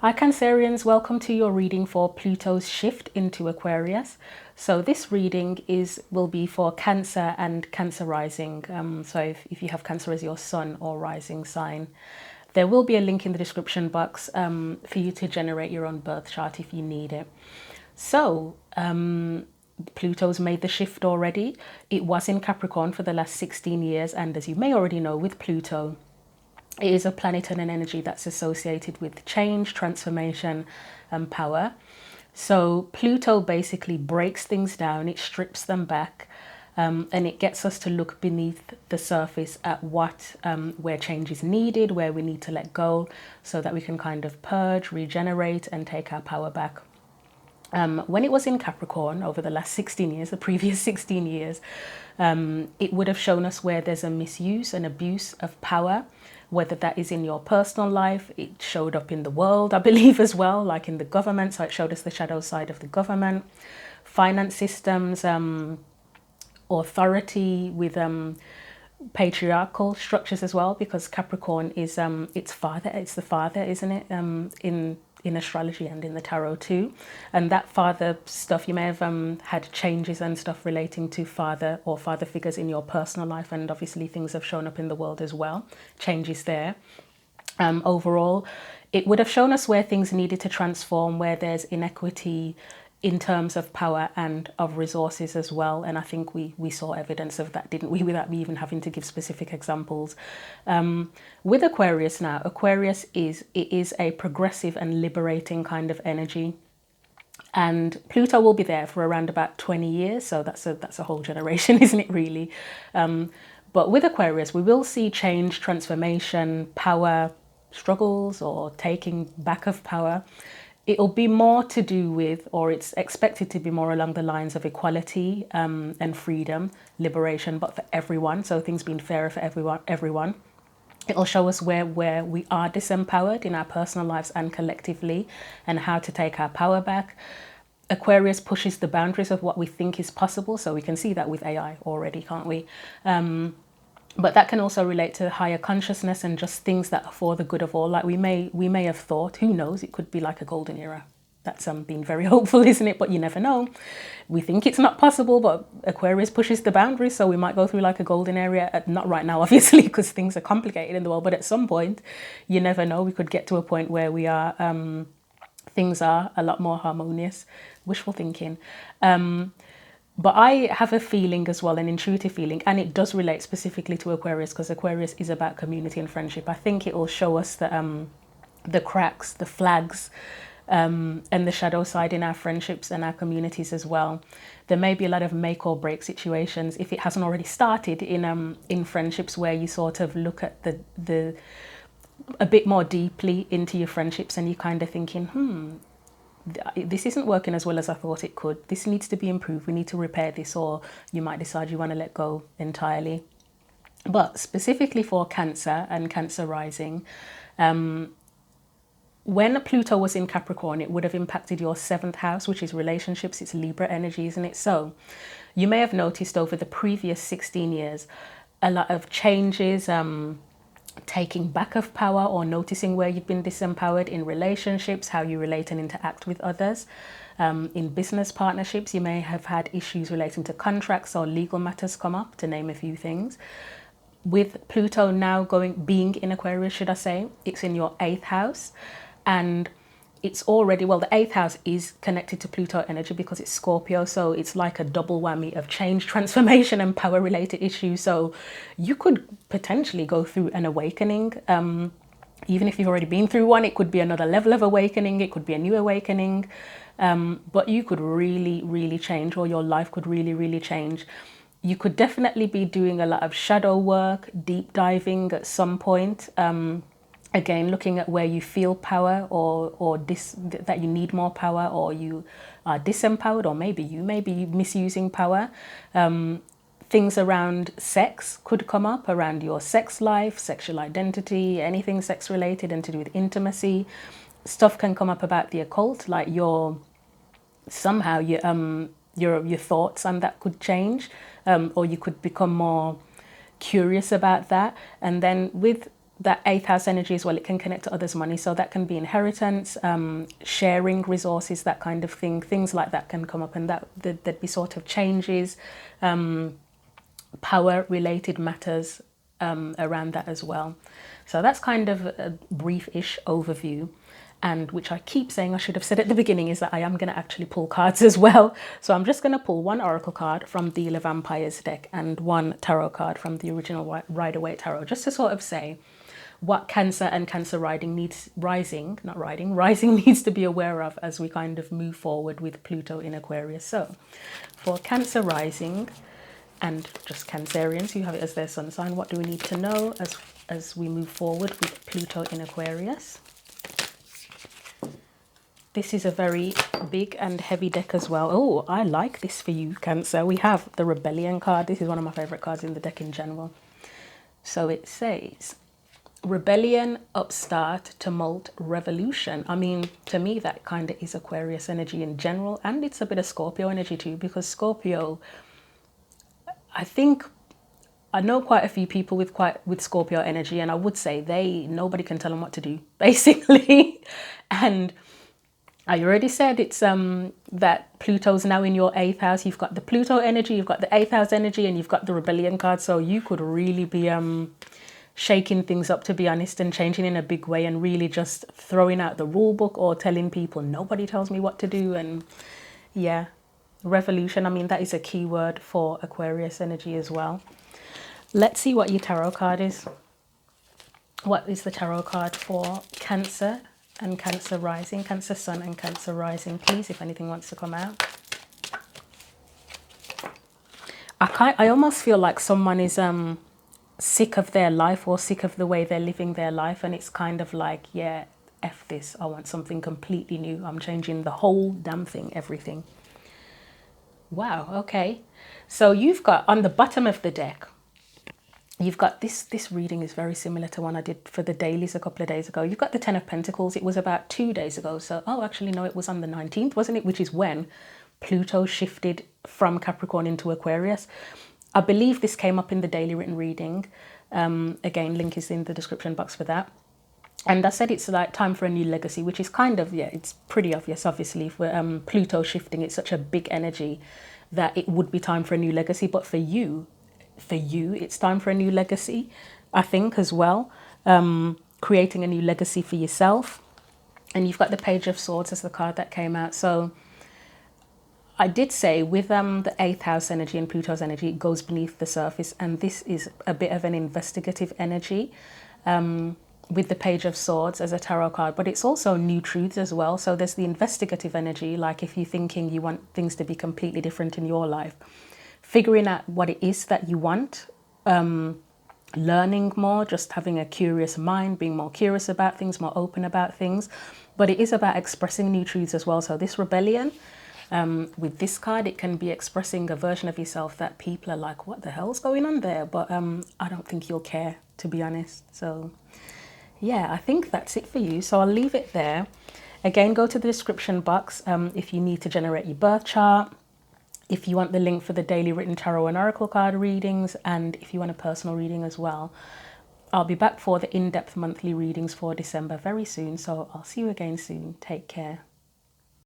Hi Cancerians, welcome to your reading for Pluto's shift into Aquarius. So this reading will be for Cancer and Cancer rising. So if you have Cancer as your sun or rising sign, there will be a link in the description box for you to generate your own birth chart if you need it. So Pluto's made the shift already. It was in Capricorn for the last 16 years, and as you may already know, with Pluto, it is a planet and an energy that's associated with change, transformation, and power. So Pluto basically breaks things down, it strips them back, and it gets us to look beneath the surface at where change is needed, where we need to let go, so that we can kind of purge, regenerate, and take our power back. When it was in Capricorn over the last 16 years, the previous 16 years, it would have shown us where there's a misuse and abuse of power, whether that is in your personal life. It showed up in the world, I believe, as well, like in the government. So it showed us the shadow side of the government, finance systems, authority with patriarchal structures as well, because Capricorn is it's the father, isn't it, in astrology and in the tarot too. And that father stuff, you may have had changes and stuff relating to father or father figures in your personal life, and obviously things have shown up in the world as well, changes there. Overall, it would have shown us where things needed to transform, where there's inequity in terms of power and of resources as well. And I think we saw evidence of that, didn't we, without me even having to give specific examples. With Aquarius now, Aquarius is a progressive and liberating kind of energy. And Pluto will be there for around about 20 years. So that's a whole generation, isn't it, really? But with Aquarius, we will see change, transformation, power struggles, or taking back of power. It'll be more to do with, or it's expected to be more along the lines of equality and freedom, liberation, but for everyone. So things being fairer for everyone. It'll show us where we are disempowered in our personal lives and collectively, and how to take our power back. Aquarius pushes the boundaries of what we think is possible. So we can see that with AI already, can't we? But that can also relate to higher consciousness and just things that are for the good of all. Like we may have thought, who knows, it could be like a golden era. That's being very hopeful, isn't it? But you never know. We think it's not possible, but Aquarius pushes the boundaries. So we might go through like a golden era. Not right now, obviously, because things are complicated in the world. But at some point, you never know. We could get to a point where we are, things are a lot more harmonious. Wishful thinking. But I have a feeling as well, an intuitive feeling, and it does relate specifically to Aquarius, because Aquarius is about community and friendship. I think it will show us the cracks, the flags, and the shadow side in our friendships and our communities as well. There may be a lot of make or break situations, if it hasn't already started, in friendships, where you sort of look at the a bit more deeply into your friendships, and you're kind of thinking, this isn't working as well as I thought it could. This needs to be improved. We need to repair this. Or you might decide you want to let go entirely. But specifically for Cancer and Cancer rising, when Pluto was in Capricorn, it would have impacted your 7th house, which is relationships. It's Libra energy, isn't it? So you may have noticed over the previous 16 years, a lot of changes, taking back of power, or noticing where you've been disempowered in relationships, how you relate and interact with others. In business partnerships, you may have had issues relating to contracts or legal matters come up, to name a few things. With Pluto now being in Aquarius, should I say, it's in your 8th house, and it's already, well, the 8th house is connected to Pluto energy because it's Scorpio. So it's like a double whammy of change, transformation, and power related issues. So you could potentially go through an awakening. Even if you've already been through one, it could be another level of awakening. It could be a new awakening. But you could really, really change, or your life could really, really change. You could definitely be doing a lot of shadow work, deep diving at some point. Again, looking at where you feel power, or that you need more power, or you are disempowered, or maybe you may be misusing power. Things around sex could come up, around your sex life, sexual identity, anything sex related and to do with intimacy. Stuff can come up about the occult, like your thoughts, and that could change, or you could become more curious about that. And then with that eighth house energy as well, it can connect to others' money. So that can be inheritance, sharing resources, that kind of thing. Things like that can come up, and there'd be sort of changes, power-related matters around that as well. So that's kind of a brief-ish overview. And which I keep saying I should have said at the beginning is that I am going to actually pull cards as well. So I'm just going to pull one oracle card from the Le Vampires deck and one tarot card from the original Rider-Waite Tarot, just to sort of say what Cancer and Cancer rising needs to be aware of as we kind of move forward with Pluto in Aquarius. So for Cancer rising and just Cancerians who have it as their sun sign, what do we need to know as we move forward with Pluto in Aquarius? This is a very big and heavy deck as well. Oh, I like this for you, Cancer. We have the Rebellion card. This is one of my favorite cards in the deck in general. So it says, rebellion, upstart, tumult, revolution. I mean, to me, that kind of is Aquarius energy in general. And it's a bit of Scorpio energy too, because Scorpio, I know quite a few people with Scorpio energy, and I would say nobody can tell them what to do, basically. And I already said it's that Pluto's now in your 8th house. You've got the Pluto energy, you've got the 8th house energy, and you've got the Rebellion card. So you could really be shaking things up, to be honest, and changing in a big way, and really just throwing out the rule book or telling people nobody tells me what to do. And yeah, revolution. I mean, that is a key word for Aquarius energy as well. Let's see what your tarot card is. What is the tarot card for Cancer and Cancer rising, Cancer sun and Cancer rising, please, if anything wants to come out? I almost feel like someone is sick of their life or sick of the way they're living their life, and it's kind of like, yeah, F this, I want something completely new. I'm changing the whole damn thing, everything. Wow, okay. So you've got on the bottom of the deck, you've got this reading is very similar to one I did for the dailies a couple of days ago. You've got the 10 of Pentacles. It was about 2 days ago. So, oh, actually, no, it was on the 19th, wasn't it? Which is when Pluto shifted from Capricorn into Aquarius. I believe this came up in the daily written reading. Again, link is in the description box for that. And I said it's like time for a new legacy, which is kind of, yeah, it's pretty obvious, obviously, for Pluto shifting. It's such a big energy that it would be time for a new legacy. But for you, it's time for a new legacy, I think, as well. Creating a new legacy for yourself. And you've got the Page of Swords as the card that came out. So I did say with the 8th house energy and Pluto's energy, it goes beneath the surface. And this is a bit of an investigative energy with the Page of Swords as a tarot card. But it's also new truths as well. So there's the investigative energy, like if you're thinking you want things to be completely different in your life, figuring out what it is that you want, learning more, just having a curious mind, being more curious about things, more open about things. But it is about expressing new truths as well. So this Rebellion, with this card, it can be expressing a version of yourself that people are like, what the hell's going on there? But I don't think you'll care, to be honest. So yeah, I think that's it for you. So I'll leave it there. Again, go to the description box if you need to generate your birth chart, if you want the link for the daily written tarot and oracle card readings, and if you want a personal reading as well. I'll be back for the in-depth monthly readings for December very soon, so I'll see you again soon. Take care.